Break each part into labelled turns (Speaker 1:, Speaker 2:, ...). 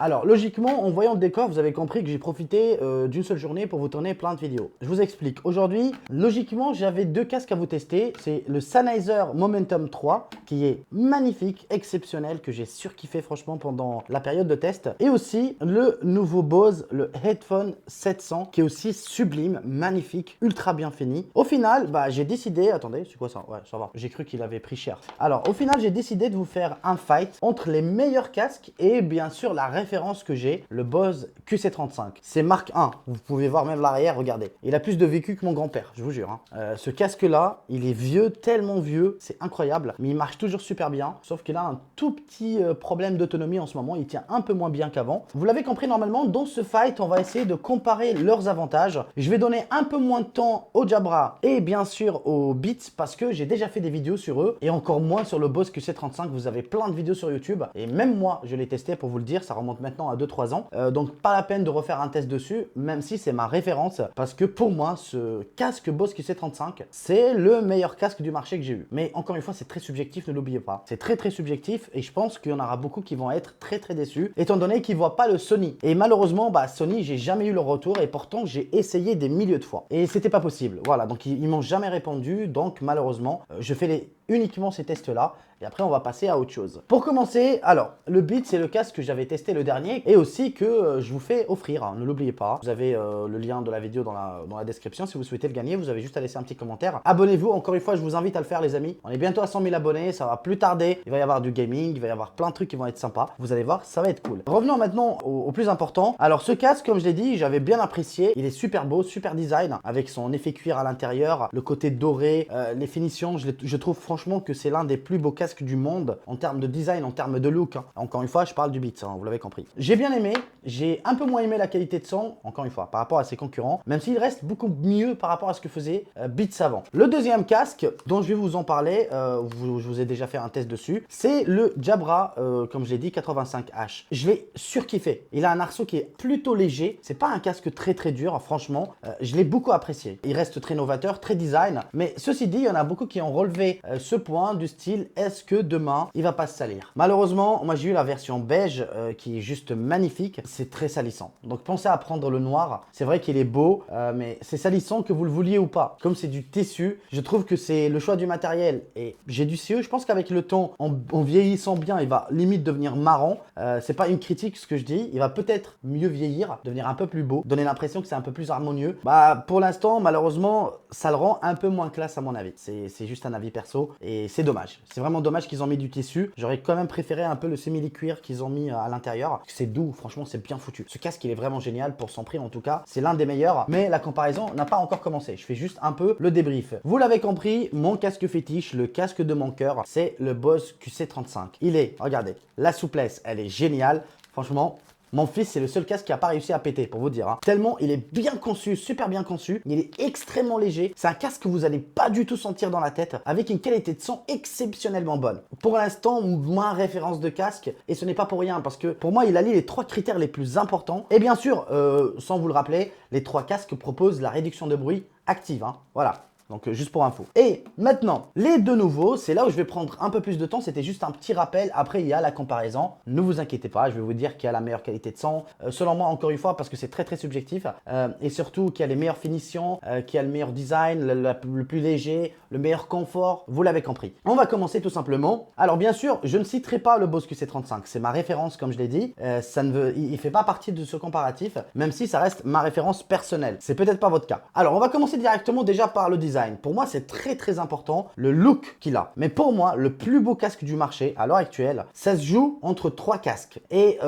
Speaker 1: Alors, logiquement, en voyant le décor, vous avez compris que j'ai profité d'une seule journée pour vous tourner plein de vidéos. Je vous explique. Aujourd'hui, logiquement, j'avais deux casques à vous tester. C'est le Sennheiser Momentum 3, qui est magnifique, exceptionnel, que j'ai surkiffé franchement pendant la période de test. Et aussi le nouveau Bose, le Headphone 700, qui est aussi sublime, magnifique, ultra bien fini. Au final, j'ai décidé... Attendez, c'est quoi ça? Ouais, ça va. J'ai cru qu'il avait pris cher. Alors, au final, j'ai décidé de vous faire un fight entre les meilleurs casques et bien sûr la référence que j'ai, le Bose QC35. C'est marque 1. Vous pouvez voir même l'arrière, regardez. Il a plus de vécu que mon grand-père, je vous jure. Hein. Ce casque-là, il est vieux, tellement vieux, c'est incroyable. Mais il marche toujours super bien, sauf qu'il a un tout petit problème d'autonomie en ce moment. Il tient un peu moins bien qu'avant. Vous l'avez compris, normalement, dans ce fight, on va essayer de comparer leurs avantages. Je vais donner un peu moins de temps au Jabra et bien sûr aux Beats parce que j'ai déjà fait des vidéos sur eux et encore moins sur le Bose QC35. Vous avez plein de vidéos sur YouTube et même moi, je l'ai testé pour vous le dire. Ça remonte maintenant à 2-3 ans. Donc pas la peine de refaire un test dessus, même si c'est ma référence. Parce que pour moi, ce casque Bose QC35, c'est le meilleur casque du marché que j'ai eu. Mais encore une fois, c'est très subjectif, ne l'oubliez pas. C'est très subjectif et je pense qu'il y en aura beaucoup qui vont être très déçus, étant donné qu'ils ne voient pas le Sony. Et malheureusement, Sony, j'ai jamais eu le retour et pourtant j'ai essayé des milliers de fois. Et c'était pas possible. Voilà, donc ils m'ont jamais répondu. Donc malheureusement, je fais uniquement ces tests-là. Et après, on va passer à autre chose. Pour commencer, alors, le Beats, c'est le casque que j'avais testé le dernier et aussi que je vous fais offrir. Hein, ne l'oubliez pas. Vous avez le lien de la vidéo dans la description. Si vous souhaitez le gagner, vous avez juste à laisser un petit commentaire. Abonnez-vous. Encore une fois, je vous invite à le faire, les amis. On est bientôt à 100 000 abonnés. Ça va plus tarder. Il va y avoir du gaming. Il va y avoir plein de trucs qui vont être sympas. Vous allez voir, ça va être cool. Revenons maintenant au plus important. Alors, ce casque, comme je l'ai dit, j'avais bien apprécié. Il est super beau, super design avec son effet cuir à l'intérieur, le côté doré, les finitions. Je trouve franchement que c'est l'un des plus beaux casques du monde en termes de design, en termes de look. Hein. Encore une fois, je parle du Beats, hein, vous l'avez compris. J'ai bien aimé, j'ai un peu moins aimé la qualité de son, encore une fois, par rapport à ses concurrents, même s'il reste beaucoup mieux par rapport à ce que faisait Beats avant. Le deuxième casque, dont je vais vous en parler, je vous ai déjà fait un test dessus, c'est le Jabra, comme je l'ai dit, 85H. Je l'ai surkiffé. Il a un arceau qui est plutôt léger. C'est pas un casque très dur, franchement. Je l'ai beaucoup apprécié. Il reste très novateur, très design, mais ceci dit, il y en a beaucoup qui ont relevé ce point du style, est-ce que demain, il va pas se salir? Malheureusement, moi j'ai eu la version beige qui est juste magnifique. C'est très salissant. Donc pensez à prendre le noir. C'est vrai qu'il est beau, mais c'est salissant que vous le vouliez ou pas. Comme c'est du tissu, je trouve que c'est le choix du matériel. Et j'ai du CE, je pense qu'avec le temps, en vieillissant bien, il va limite devenir marron. C'est pas une critique ce que je dis. Il va peut-être mieux vieillir, devenir un peu plus beau, donner l'impression que c'est un peu plus harmonieux. Pour l'instant, malheureusement, ça le rend un peu moins classe à mon avis. C'est juste un avis perso et c'est dommage. C'est vraiment dommage qu'ils ont mis du tissu. J'aurais quand même préféré un peu le simili-cuir qu'ils ont mis à l'intérieur. C'est doux, franchement, c'est bien foutu. Ce casque, il est vraiment génial pour son prix en tout cas. C'est l'un des meilleurs, mais la comparaison n'a pas encore commencé. Je fais juste un peu le débrief. Vous l'avez compris, mon casque fétiche, le casque de mon cœur, c'est le Bose QC35. Il est, regardez, la souplesse, elle est géniale. Franchement, mon fils, c'est le seul casque qui n'a pas réussi à péter, pour vous dire. Hein. Tellement il est bien conçu, super bien conçu. Il est extrêmement léger. C'est un casque que vous n'allez pas du tout sentir dans la tête, avec une qualité de son exceptionnellement bonne. Pour l'instant, ma référence de casque, et ce n'est pas pour rien, parce que pour moi, il allie les 3 critères les plus importants. Et bien sûr, sans vous le rappeler, les 3 casques proposent la réduction de bruit active. Hein. Voilà. Donc juste pour info. Et maintenant, les deux nouveaux, c'est là où je vais prendre un peu plus de temps. C'était juste un petit rappel. Après, il y a la comparaison. Ne vous inquiétez pas, je vais vous dire qu'il y a la meilleure qualité de son. Selon moi, encore une fois, parce que c'est très subjectif. Et surtout qu'il y a les meilleures finitions, qu'il y a le meilleur design, le plus léger, le meilleur confort. Vous l'avez compris. On va commencer tout simplement. Alors bien sûr, je ne citerai pas le Bose QC35. C'est ma référence, comme je l'ai dit. Il ne fait pas partie de ce comparatif, même si ça reste ma référence personnelle. C'est peut-être pas votre cas. Alors, on va commencer directement déjà par le design. Pour moi, c'est très important le look qu'il a. Mais pour moi, le plus beau casque du marché à l'heure actuelle, ça se joue entre 3 casques. Et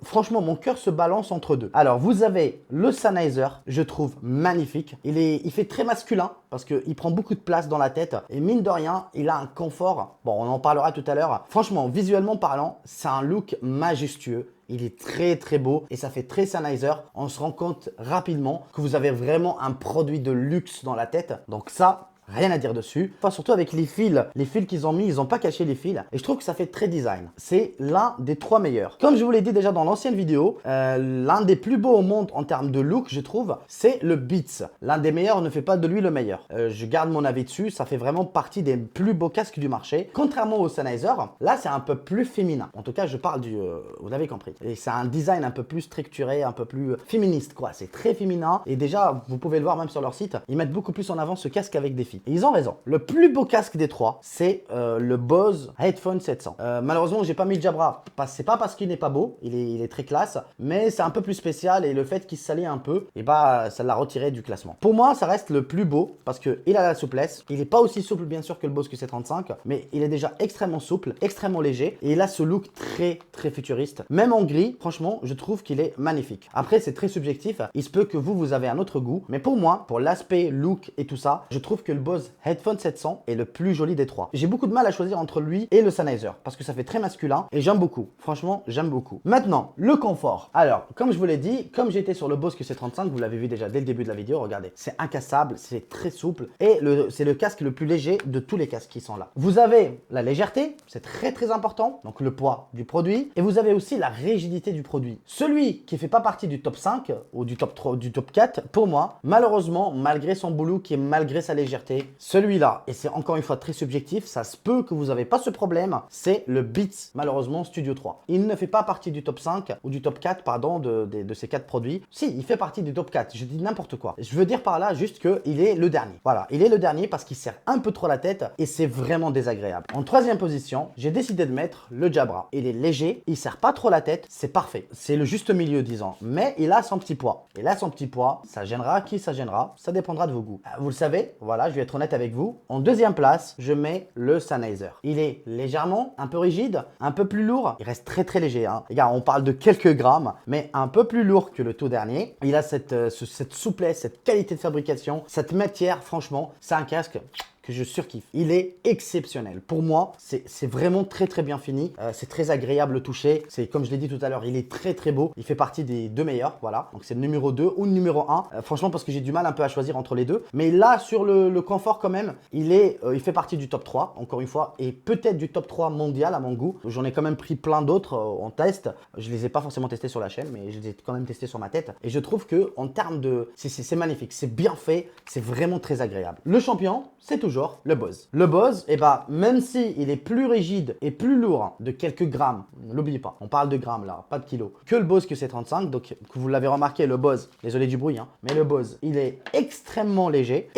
Speaker 1: franchement, mon cœur se balance entre deux. Alors, vous avez le Sennheiser, je trouve magnifique. Il fait très masculin parce qu'il prend beaucoup de place dans la tête. Et mine de rien, il a un confort. Bon, on en parlera tout à l'heure. Franchement, visuellement parlant, c'est un look majestueux. Il est très beau et ça fait très Sennheiser. On se rend compte rapidement que vous avez vraiment un produit de luxe dans la tête. Donc ça, rien à dire dessus. Enfin, surtout avec les fils qu'ils ont mis, ils n'ont pas caché les fils. Et je trouve que ça fait très design. C'est l'un des 3 meilleurs. Comme je vous l'ai dit déjà dans l'ancienne vidéo, l'un des plus beaux au monde en termes de look, je trouve, c'est le Beats. L'un des meilleurs ne fait pas de lui le meilleur. Je garde mon avis dessus, ça fait vraiment partie des plus beaux casques du marché. Contrairement au Sennheiser, là c'est un peu plus féminin. En tout cas, je parle du... vous l'avez compris. Et c'est un design un peu plus structuré, un peu plus féministe, quoi. C'est très féminin. Et déjà, vous pouvez le voir même sur leur site, ils mettent beaucoup plus en avant ce casque avec des filles. Et ils ont raison. Le plus beau casque des 3, c'est le Bose Headphone 700. Malheureusement, j'ai pas mis le Jabra. C'est pas parce qu'il n'est pas beau, il est très classe, mais c'est un peu plus spécial et le fait qu'il s'allie un peu, et bah ça l'a retiré du classement. Pour moi, ça reste le plus beau parce qu'il a la souplesse. Il n'est pas aussi souple bien sûr que le Bose QC35, mais il est déjà extrêmement souple, extrêmement léger et il a ce look très futuriste. Même en gris, franchement, je trouve qu'il est magnifique. Après, c'est très subjectif. Il se peut que vous avez un autre goût, mais pour moi, pour l'aspect, look et tout ça, je trouve que le Bose Headphone 700 est le plus joli des 3. J'ai beaucoup de mal à choisir entre lui et le Sennheiser parce que ça fait très masculin et j'aime beaucoup. Franchement, j'aime beaucoup. Maintenant, le confort. Alors, comme je vous l'ai dit, comme j'étais sur le Bose QC35, vous l'avez vu déjà dès le début de la vidéo, regardez, c'est incassable, c'est très souple et c'est le casque le plus léger de tous les casques qui sont là. Vous avez la légèreté, c'est très important, donc le poids du produit, et vous avez aussi la rigidité du produit. Celui qui fait pas partie du top 5 ou du top 3, du top 4, pour moi, malheureusement, malgré son beau look et malgré sa légèreté, celui-là, et c'est encore une fois très subjectif, ça se peut que vous n'avez pas ce problème, c'est le Beats, malheureusement, Studio 3. Il ne fait pas partie du top 5 ou du top 4, pardon, de ces 4 produits. Si, il fait partie du top 4, je dis n'importe quoi. Je veux dire par là juste qu'il est le dernier. Voilà, il est le dernier parce qu'il serre un peu trop la tête et c'est vraiment désagréable. En 3e position, j'ai décidé de mettre le Jabra. Il est léger, il serre pas trop la tête, c'est parfait. C'est le juste milieu, disons. Mais il a son petit poids. Et là, son petit poids, ça gênera qui ça gênera, ça dépendra de vos goûts. Vous le savez, voilà, je vais être honnête avec vous. En 2e place, je mets le Sennheiser. Il est légèrement un peu rigide, un peu plus lourd. Il reste très léger, hein. Les gars, on parle de quelques grammes, mais un peu plus lourd que le tout dernier. Il a cette souplesse, cette qualité de fabrication, cette matière, franchement, c'est un casque que je surkiffe. Il est exceptionnel. Pour moi, c'est vraiment très bien fini. C'est très agréable le toucher. C'est comme je l'ai dit tout à l'heure, il est très beau. Il fait partie des 2 meilleurs, voilà. Donc c'est le numéro 2 ou le numéro 1. Franchement, parce que j'ai du mal un peu à choisir entre les deux. Mais là, sur le confort quand même, il fait partie du top 3, encore une fois, et peut-être du top 3 mondial à mon goût. J'en ai quand même pris plein d'autres en test. Je les ai pas forcément testés sur la chaîne, mais je les ai quand même testés sur ma tête. Et je trouve que en termes de... C'est magnifique, c'est bien fait, c'est vraiment très agréable. Le champion, c'est toujours le Bose. Le Bose, même si il est plus rigide et plus lourd de quelques grammes, ne l'oubliez pas, on parle de grammes là, pas de kilos, que le Bose QC35, donc que vous l'avez remarqué, le Bose, désolé du bruit, hein, mais le Bose, il est extrêmement léger.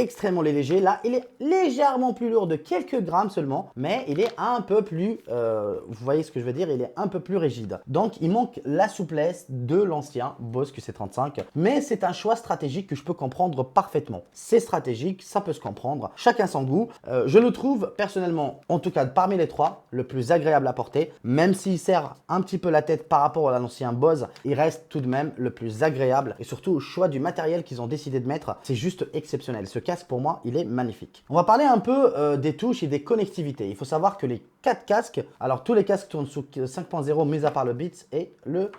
Speaker 1: Là, il est légèrement plus lourd de quelques grammes seulement, mais il est un peu plus, vous voyez ce que je veux dire, il est un peu plus rigide. Donc, il manque la souplesse de l'ancien Bose QC35, mais c'est un choix stratégique que je peux comprendre parfaitement. C'est stratégique, ça peut se comprendre. Chacun son goût. Je le trouve personnellement, en tout cas parmi les 3, le plus agréable à porter. Même s'il serre un petit peu la tête par rapport à l'ancien Bose, il reste tout de même le plus agréable. Et surtout au choix du matériel qu'ils ont décidé de mettre, c'est juste exceptionnel. Ce casque pour moi, il est magnifique. On va parler un peu des touches et des connectivités. Il faut savoir que les 4 casques, alors tous les casques tournent sous 5.0 mis à part le Beats et le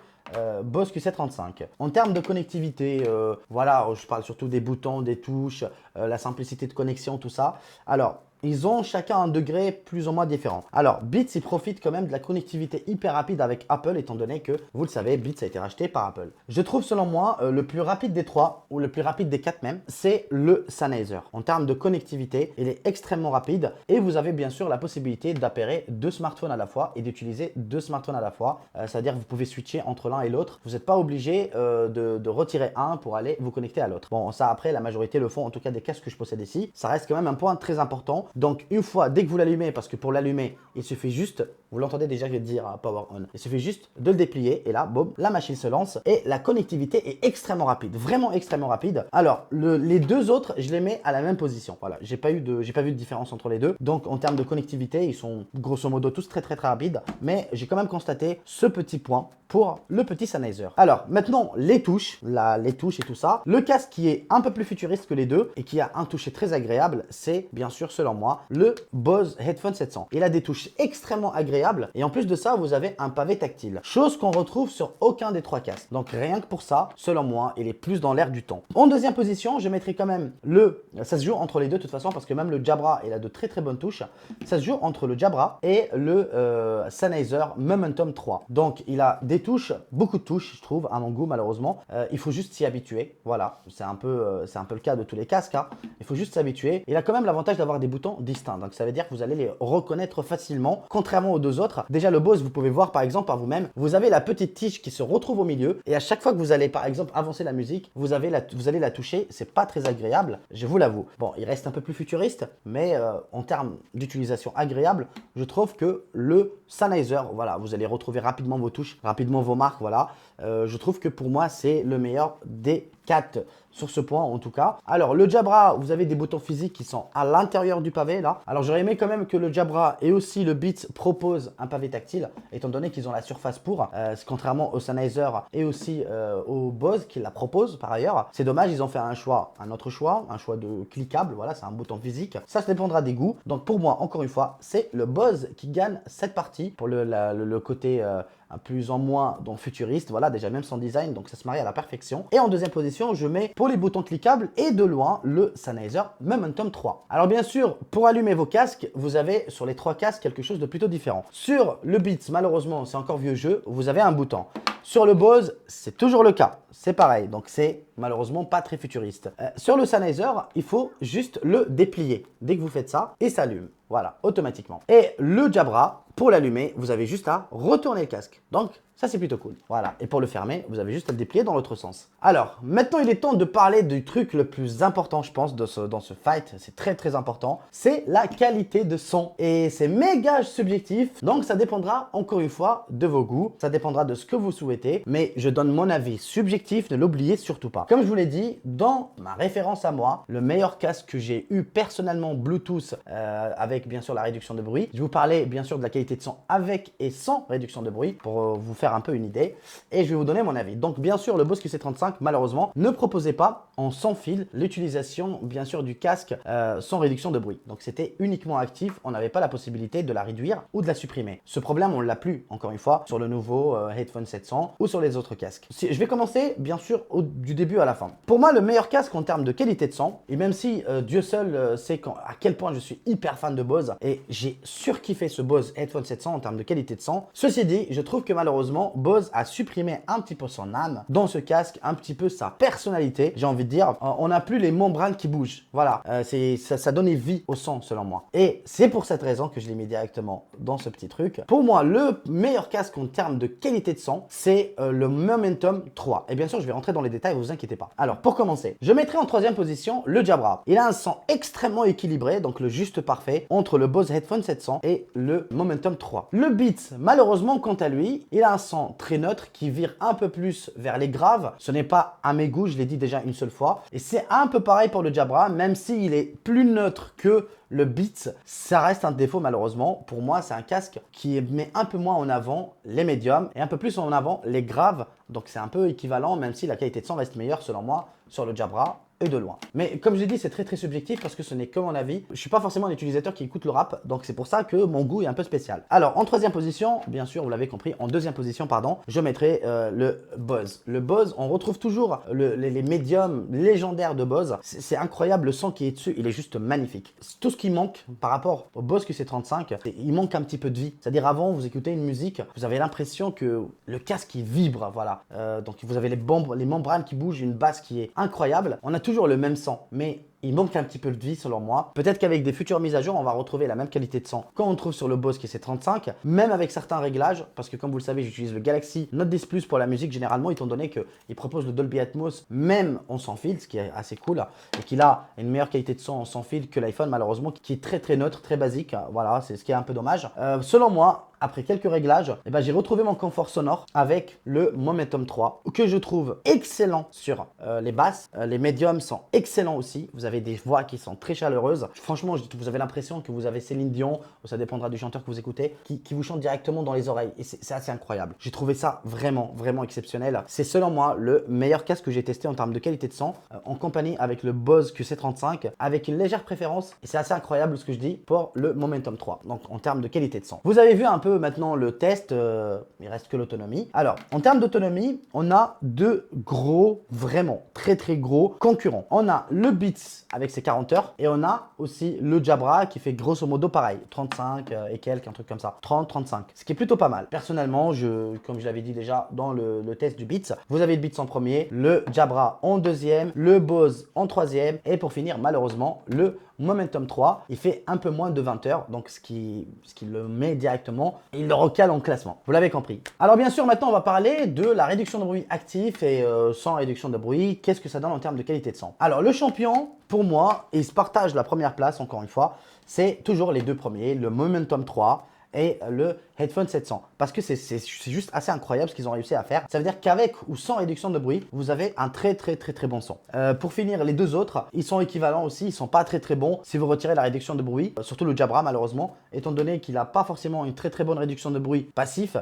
Speaker 1: Bose QC35. En termes de connectivité, voilà, je parle surtout des boutons, des touches, la simplicité de connexion, tout ça. Alors, ils ont chacun un degré plus ou moins différent. Alors, Beats, il profite quand même de la connectivité hyper rapide avec Apple, étant donné que, vous le savez, Beats a été racheté par Apple. Je trouve, selon moi, le plus rapide des 3, ou le plus rapide des 4 même, c'est le Sennheiser. En termes de connectivité, il est extrêmement rapide et vous avez bien sûr la possibilité d'appairer 2 smartphones à la fois et d'utiliser 2 smartphones à la fois. C'est-à-dire que vous pouvez switcher entre l'un et l'autre. Vous n'êtes pas obligé de retirer un pour aller vous connecter à l'autre. Bon, ça après, la majorité le font, en tout cas des casques que je possède ici. Ça reste quand même un point très important. Donc une fois, dès que vous l'allumez, parce que pour l'allumer, il suffit juste, vous l'entendez déjà, je vais dire power on, il suffit juste de le déplier et là, boum, la machine se lance et la connectivité est extrêmement rapide, vraiment extrêmement rapide. Alors, les 2 autres, je les mets à la même position. Voilà, j'ai pas vu de différence entre les deux. Donc en termes de connectivité, ils sont grosso modo tous très rapides, mais j'ai quand même constaté ce petit point pour le petit Sennheiser. Alors maintenant, les touches, les touches et tout ça. Le casque qui est un peu plus futuriste que les deux et qui a un toucher très agréable, c'est bien sûr selon moi, le Bose Headphone 700. Il a des touches extrêmement agréables et en plus de ça, vous avez un pavé tactile. Chose qu'on retrouve sur aucun des trois casques. Donc rien que pour ça, selon moi, il est plus dans l'air du temps. En deuxième position, je mettrai quand même ça se joue entre les deux de toute façon parce que même le Jabra, il a de très très bonnes touches. Ça se joue entre le Jabra et le Sennheiser Momentum 3. Donc il a des touches, beaucoup de touches, je trouve, à mon goût malheureusement. Il faut juste s'y habituer. Voilà, c'est un peu le cas de tous les casques. Hein. Il faut juste s'habituer. Il a quand même l'avantage d'avoir des boutons distincts. Donc ça veut dire que vous allez les reconnaître facilement, contrairement aux deux autres. Déjà le Bose, vous pouvez voir par exemple par vous-même, vous avez la petite tige qui se retrouve au milieu et à chaque fois que vous allez par exemple avancer la musique, vous allez la toucher. C'est pas très agréable, je vous l'avoue. Bon, il reste un peu plus futuriste, mais en termes d'utilisation agréable, je trouve que le Sennheiser, voilà, vous allez retrouver rapidement vos touches, rapidement vos marques, voilà. Je trouve que pour moi, c'est le meilleur des 4 sur ce point en tout cas. Alors le Jabra, vous avez des boutons physiques qui sont à l'intérieur du pavé là. Alors j'aurais aimé quand même que le Jabra et aussi le Beats proposent un pavé tactile, étant donné qu'ils ont la surface pour, contrairement au Sennheiser et aussi au Bose qui la propose par ailleurs. C'est dommage, ils ont fait un autre choix, un choix de cliquable, voilà, c'est un bouton physique. Ça dépendra des goûts. Donc pour moi, encore une fois, c'est le Bose qui gagne cette partie pour le côté un plus en moins donc futuriste, voilà, déjà même son design, donc ça se marie à la perfection. Et en deuxième position, je mets pour les boutons cliquables et de loin le Sennheiser Momentum 3. Alors bien sûr, pour allumer vos casques, vous avez sur les trois casques quelque chose de plutôt différent. Sur le Beats, malheureusement, c'est encore vieux jeu, vous avez un bouton. Sur le Bose, c'est toujours le cas, c'est pareil, donc c'est malheureusement pas très futuriste. Sur le Sennheiser, il faut juste le déplier. Dès que vous faites ça, et ça s'allume. Voilà, automatiquement. Et le Jabra, pour l'allumer, vous avez juste à retourner le casque. Donc, ça c'est plutôt cool. Voilà, et pour le fermer, vous avez juste à le déplier dans l'autre sens. Alors, maintenant il est temps de parler du truc le plus important, je pense, dans ce fight. C'est très très important. C'est la qualité de son. Et c'est méga subjectif, donc ça dépendra encore une fois de vos goûts. Ça dépendra de ce que vous souhaitez, mais je donne mon avis subjectif, ne l'oubliez surtout pas. Comme je vous l'ai dit, dans ma référence à moi, le meilleur casque que j'ai eu personnellement Bluetooth avec bien sûr la réduction de bruit. Je vous parlais bien sûr de la qualité de son avec et sans réduction de bruit pour vous faire un peu une idée et je vais vous donner mon avis. Donc bien sûr le Bose QC35 malheureusement ne proposait pas en sans fil l'utilisation bien sûr du casque sans réduction de bruit. Donc c'était uniquement actif, on n'avait pas la possibilité de la réduire ou de la supprimer. Ce problème on l'a plus encore une fois sur le nouveau Headphone 700 ou sur les autres casques. Je vais commencer bien sûr du début à la fin. Pour moi le meilleur casque en termes de qualité de son et même si Dieu seul sait à quel point je suis hyper fan de Bose et j'ai surkiffé ce Bose Headphone 700 en termes de qualité de son. Ceci dit, je trouve que malheureusement, Bose a supprimé un petit peu son âme dans ce casque, un petit peu sa personnalité. J'ai envie de dire, on n'a plus les membranes qui bougent. Voilà, ça donnait vie au son selon moi. Et c'est pour cette raison que je l'ai mis directement dans ce petit truc. Pour moi, le meilleur casque en termes de qualité de son, c'est le Momentum 3. Et bien sûr, je vais rentrer dans les détails, vous inquiétez pas. Alors, pour commencer, je mettrai en troisième position le Jabra. Il a un son extrêmement équilibré, donc le juste parfait entre le Bose Headphone 700 et le Momentum 3. Le Beats, malheureusement, quant à lui, il a un son très neutre qui vire un peu plus vers les graves. Ce n'est pas à mes goûts, je l'ai dit déjà une seule fois. Et c'est un peu pareil pour le Jabra, même s'il est plus neutre que le Beats, ça reste un défaut malheureusement. Pour moi, c'est un casque qui met un peu moins en avant les médiums et un peu plus en avant les graves. Donc c'est un peu équivalent, même si la qualité de son reste meilleure selon moi sur le Jabra et de loin. Mais comme je l'ai dit, c'est très très subjectif parce que ce n'est que mon avis. Je suis pas forcément un utilisateur qui écoute le rap, donc c'est pour ça que mon goût est un peu spécial. Alors en troisième position, bien sûr, vous l'avez compris, en deuxième position, pardon, je mettrai le Bose. Le Bose, on retrouve toujours les médiums légendaires de Bose. C'est incroyable, le son qui est dessus, il est juste magnifique. Tout ce qui manque par rapport au Bose QC35, il manque un petit peu de vie. C'est-à-dire avant, vous écoutez une musique, vous avez l'impression que le casque il vibre, voilà. Donc vous avez les membranes qui bougent, une basse qui est incroyable. On a toujours le même son, mais il manque un petit peu de vie selon moi. Peut-être qu'avec des futures mises à jour, on va retrouver la même qualité de son qu'on trouve sur le Bose QC35, même avec certains réglages, parce que comme vous le savez, j'utilise le Galaxy Note 10 Plus pour la musique généralement, étant donné qu'il propose le Dolby Atmos même en sans fil, ce qui est assez cool, et qu'il a une meilleure qualité de son en sans fil que l'iPhone malheureusement, qui est très très neutre, très basique. Voilà, c'est ce qui est un peu dommage. Selon moi, après quelques réglages, eh ben, j'ai retrouvé mon confort sonore avec le Momentum 3 que je trouve excellent sur les basses. Les médiums sont excellents aussi. Vous avez des voix qui sont très chaleureuses. Franchement, vous avez l'impression que vous avez Céline Dion, ça dépendra du chanteur que vous écoutez, qui vous chante directement dans les oreilles. Et c'est assez incroyable. J'ai trouvé ça vraiment, vraiment exceptionnel. C'est selon moi le meilleur casque que j'ai testé en termes de qualité de son, en compagnie avec le Bose QC35, avec une légère préférence, et c'est assez incroyable ce que je dis, pour le Momentum 3, donc en termes de qualité de son. Vous avez vu un peu maintenant le test, il reste que l'autonomie. Alors, en termes d'autonomie, on a deux gros, vraiment très très gros concurrents. On a le Beats avec ses 40 heures, et on a aussi le Jabra qui fait grosso modo pareil, 35 et quelques, un truc comme ça, 30, 35, ce qui est plutôt pas mal. Personnellement, comme je l'avais dit déjà dans le test du Beats, vous avez le Beats en premier, le Jabra en deuxième, le Bose en troisième, et pour finir, malheureusement, le Momentum 3, il fait un peu moins de 20 heures, donc ce qui le met directement, il le recale en classement. Vous l'avez compris. Alors bien sûr, maintenant on va parler de la réduction de bruit actif et sans réduction de bruit. Qu'est-ce que ça donne en termes de qualité de son? Alors le champion, pour moi, il se partage la première place, encore une fois, c'est toujours les deux premiers, le Momentum 3 et le Headphone 700, parce que c'est juste assez incroyable ce qu'ils ont réussi à faire. Ça veut dire qu'avec ou sans réduction de bruit, vous avez un très bon son. Pour finir, les deux autres, ils sont équivalents aussi, ils sont pas très bons si vous retirez la réduction de bruit, surtout le Jabra malheureusement, étant donné qu'il n'a pas forcément une très bonne réduction de bruit passif,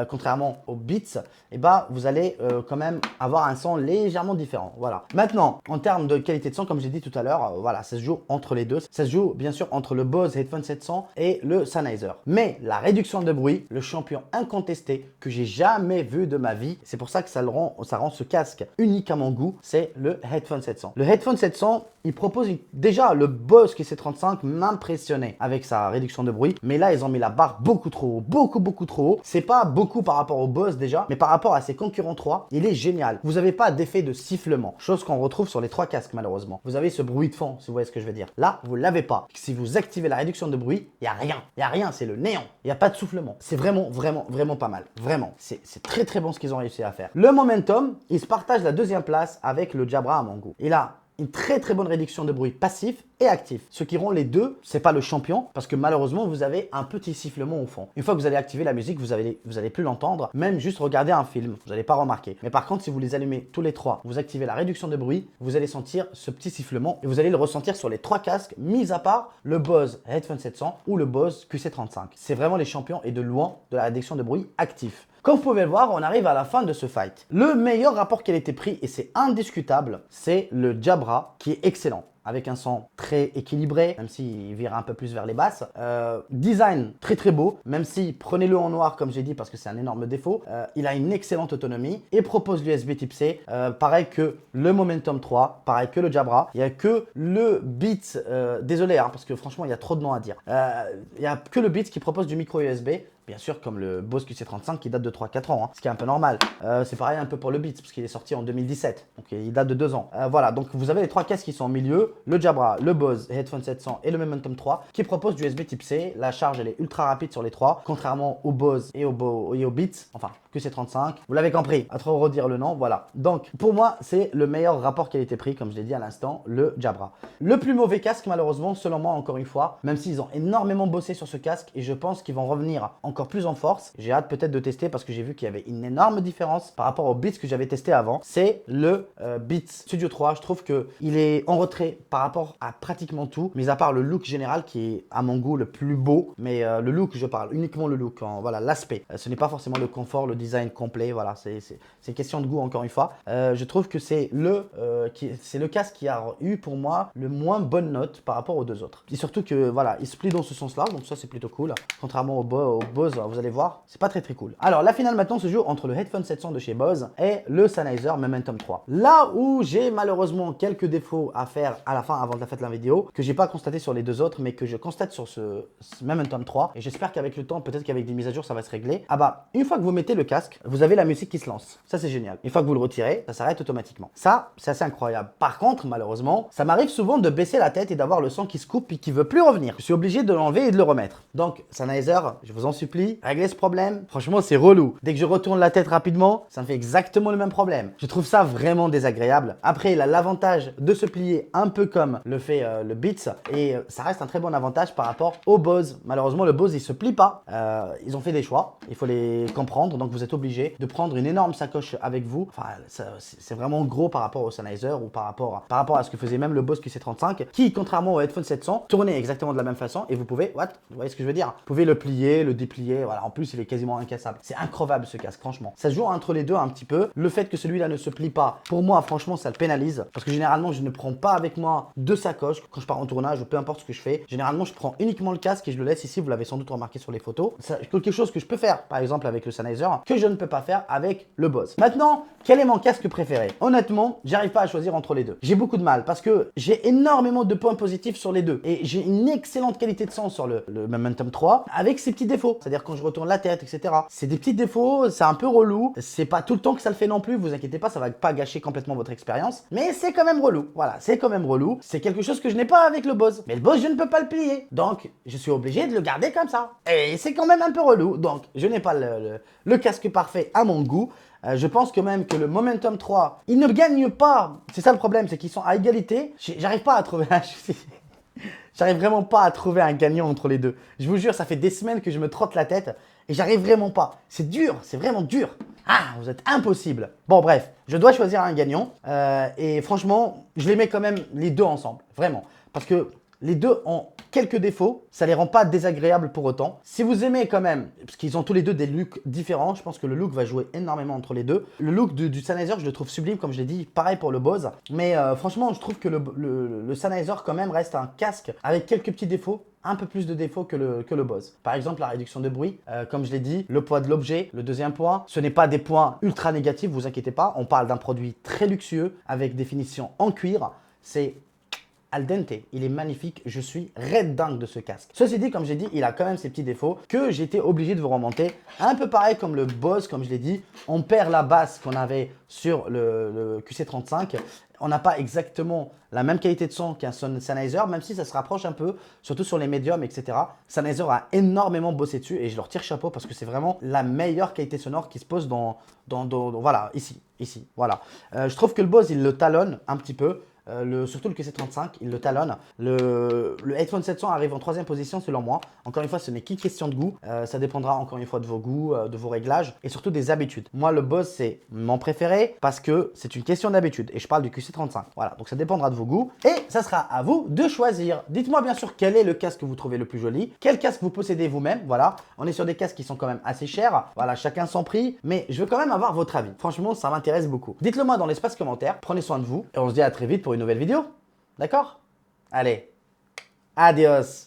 Speaker 1: contrairement aux Beats, et bah vous allez quand même avoir un son légèrement différent. Voilà. Maintenant, en termes de qualité de son, comme j'ai dit tout à l'heure, voilà, ça se joue entre les deux. Ça se joue bien sûr entre le Bose Headphone 700 et le Sennheiser. Mais la réduction de bruit, le champion incontesté que j'ai jamais vu de ma vie, c'est pour ça que ça rend ce casque unique à mon goût, c'est le Headphone 700. Le Headphone 700, il propose déjà le Bose QC35 m'impressionnait avec sa réduction de bruit, mais là ils ont mis la barre beaucoup trop haut, beaucoup trop haut. C'est pas beaucoup par rapport au Bose déjà, mais par rapport à ses concurrents 3, il est génial. Vous n'avez pas d'effet de sifflement, chose qu'on retrouve sur les trois casques malheureusement. Vous avez ce bruit de fond, si vous voyez ce que je veux dire. Là, vous l'avez pas. Si vous activez la réduction de bruit, il y a rien, c'est le néant. Il n'y a pas de soufflement. C'est vraiment pas mal. Vraiment, c'est très bon ce qu'ils ont réussi à faire. Le Momentum, il se partage la deuxième place avec le Jabra à mon goût. Il a une très bonne réduction de bruit passif et actif. Ce qui rend les deux, c'est pas le champion, parce que malheureusement, vous avez un petit sifflement au fond. Une fois que vous allez activer la musique, vous allez plus l'entendre, même juste regarder un film, vous n'allez pas remarquer. Mais par contre, si vous les allumez tous les trois, vous activez la réduction de bruit, vous allez sentir ce petit sifflement et vous allez le ressentir sur les trois casques, mis à part le Bose Headphone 700 ou le Bose QC35. C'est vraiment les champions et de loin de la réduction de bruit actif. Comme vous pouvez le voir, on arrive à la fin de ce fight. Le meilleur rapport qualité-prix, et c'est indiscutable, c'est le Jabra qui est excellent. Avec un son très équilibré, même s'il vire un peu plus vers les basses. Design très beau, même si prenez-le en noir comme j'ai dit parce que c'est un énorme défaut. Il a une excellente autonomie et propose l'USB Type C, pareil que le Momentum 3, pareil que le Jabra. Il n'y a que le Beats, désolé parce que franchement il y a trop de noms à dire. Il n'y a que le Beats qui propose du micro USB. Bien sûr, comme le Bose QC35 qui date de 3-4 ans, ce qui est un peu normal. C'est pareil un peu pour le Beats, parce qu'il est sorti en 2017, donc il date de 2 ans. Voilà, donc vous avez les trois casques qui sont au milieu, le Jabra, le Bose Headphone 700 et le Momentum 3, qui proposent du USB Type C. La charge, elle est ultra rapide sur les trois, contrairement au Bose et au Beats, enfin QC35. Vous l'avez compris, à trop redire le nom, voilà. Donc, pour moi, c'est le meilleur rapport qualité-prix, comme je l'ai dit à l'instant, le Jabra. Le plus mauvais casque, malheureusement, selon moi, encore une fois, même s'ils ont énormément bossé sur ce casque, et je pense qu'ils vont revenir encore plus en force. J'ai hâte peut-être de tester parce que j'ai vu qu'il y avait une énorme différence par rapport au Beats que j'avais testé avant. C'est le Beats Studio 3. Je trouve qu'il est en retrait par rapport à pratiquement tout, mis à part le look général qui est à mon goût le plus beau. Mais le look, je parle uniquement le look, voilà, l'aspect. Ce n'est pas forcément le confort, le design complet. Voilà, c'est une question de goût encore une fois. Je trouve que c'est le casque qui a eu pour moi le moins bonne note par rapport aux deux autres. Et surtout que voilà, il se plie dans ce sens-là, donc ça c'est plutôt cool. Contrairement au Bose, vous allez voir, c'est pas très cool. Alors la finale maintenant se joue entre le Headphone 700 de chez Bose et le Sennheiser Momentum 3. Là où j'ai malheureusement quelques défauts à faire à la fin avant de la fin de la vidéo, que j'ai pas constaté sur les deux autres, mais que je constate sur ce Momentum 3, et j'espère qu'avec le temps, peut-être qu'avec des mises à jour, ça va se régler. Ah bah, une fois que vous mettez le casque, vous avez la musique qui se lance. Ça, c'est génial. Une fois que vous le retirez, ça s'arrête automatiquement. Ça, c'est assez incroyable. Par contre, malheureusement, ça m'arrive souvent de baisser la tête et d'avoir le son qui se coupe et qui veut plus revenir. Je suis obligé de l'enlever et de le remettre. Donc, Sennheiser, je vous en supplie, réglez ce problème. Franchement, c'est relou. Dès que je retourne la tête rapidement, ça me fait exactement le même problème. Je trouve ça vraiment désagréable. Après, il a l'avantage de se plier un peu comme le fait le Beats et ça reste un très bon avantage par rapport au Bose. Malheureusement, le Bose, il se plie pas. Ils ont fait des choix. Il faut les comprendre. Donc, vous êtes obligé de prendre une énorme sacoche avec vous. Enfin, c'est vraiment gros par rapport au Sennheiser ou par rapport à ce que faisait même le Bose QC35 qui, contrairement au Headphone 700, tournait exactement de la même façon et vous pouvez, vous voyez ce que je veux dire? Vous pouvez le plier, le déplier. Voilà. En plus, il est quasiment incassable. C'est incroyable ce casque, franchement. Ça se joue entre les deux un petit peu. Le fait que celui-là ne se plie pas, pour moi, franchement, ça le pénalise parce que généralement, je ne prends pas avec moi de sacoche quand je pars en tournage ou peu importe ce que je fais. Généralement, je prends uniquement le casque et je le laisse ici. Vous l'avez sans doute remarqué sur les photos. C'est quelque chose que je peux faire, par exemple, avec le Sennheiser, que je ne peux pas faire avec le Bose. Maintenant, quel est mon casque préféré? Honnêtement, j'arrive pas à choisir entre les deux. J'ai beaucoup de mal parce que j'ai énormément de points positifs sur les deux et j'ai une excellente qualité de son sur le Momentum 3 avec ses petits défauts. C'est-à-dire quand je retourne la tête, etc. C'est des petits défauts, c'est un peu relou. C'est pas tout le temps que ça le fait non plus. Vous inquiétez pas, ça va pas gâcher complètement votre expérience. Mais c'est quand même relou. Voilà, c'est quand même relou. C'est quelque chose que je n'ai pas avec le Bose. Mais le Bose, je ne peux pas le plier. Donc, je suis obligé de le garder comme ça. Et c'est quand même un peu relou. Donc, je n'ai pas le casque parfait à mon goût. Je pense quand même que le Momentum 3, il ne gagne pas. C'est ça le problème, c'est qu'ils sont à égalité. J'arrive pas à trouver j'arrive vraiment pas à trouver un gagnant entre les deux. Je vous jure, ça fait des semaines que je me trotte la tête et j'arrive vraiment pas. C'est dur, c'est vraiment dur. Ah, vous êtes impossible. Bon, bref, je dois choisir un gagnant. Et franchement, je les mets quand même les deux ensemble. Vraiment. Parce que les deux ont quelques défauts, ça les rend pas désagréables pour autant. Si vous aimez quand même, parce qu'ils ont tous les deux des looks différents, je pense que le look va jouer énormément entre les deux. Le look du Sennheiser, je le trouve sublime, comme je l'ai dit, pareil pour le Bose. Mais franchement, je trouve que le Sennheiser quand même reste un casque avec quelques petits défauts. Un peu plus de défauts que le Bose. Par exemple, la réduction de bruit, comme je l'ai dit, le poids de l'objet, le deuxième point, ce n'est pas des points ultra négatifs, vous inquiétez pas. On parle d'un produit très luxueux avec des finitions en cuir. C'est al dente, il est magnifique, je suis red dingue de ce casque. Ceci dit, comme j'ai dit, il a quand même ses petits défauts que j'étais obligé de vous remonter. Un peu pareil comme le Bose, comme je l'ai dit, on perd la basse qu'on avait sur le QC35. On n'a pas exactement la même qualité de son qu'un Sennheiser, même si ça se rapproche un peu, surtout sur les médiums, etc. Sennheiser a énormément bossé dessus et je leur tire chapeau parce que c'est vraiment la meilleure qualité sonore qui se pose voilà, ici, voilà. Je trouve que le Bose, il le talonne un petit peu. Surtout le QC35, il le talonne. Le Headphone 700 arrive en 3e position selon moi. Encore une fois, ce n'est qu'une question de goût. Ça dépendra encore une fois de vos goûts, de vos réglages et surtout des habitudes. Moi, le Bose, c'est mon préféré parce que c'est une question d'habitude et je parle du QC35. Voilà, donc ça dépendra de vos goûts et ça sera à vous de choisir. Dites-moi bien sûr quel est le casque que vous trouvez le plus joli, quel casque vous possédez vous-même. Voilà, on est sur des casques qui sont quand même assez chers. Voilà, chacun son prix, mais je veux quand même avoir votre avis. Franchement, ça m'intéresse beaucoup. Dites-le moi dans l'espace commentaire. Prenez soin de vous et on se dit à très vite pour une nouvelle vidéo. D'accord? Allez, adios!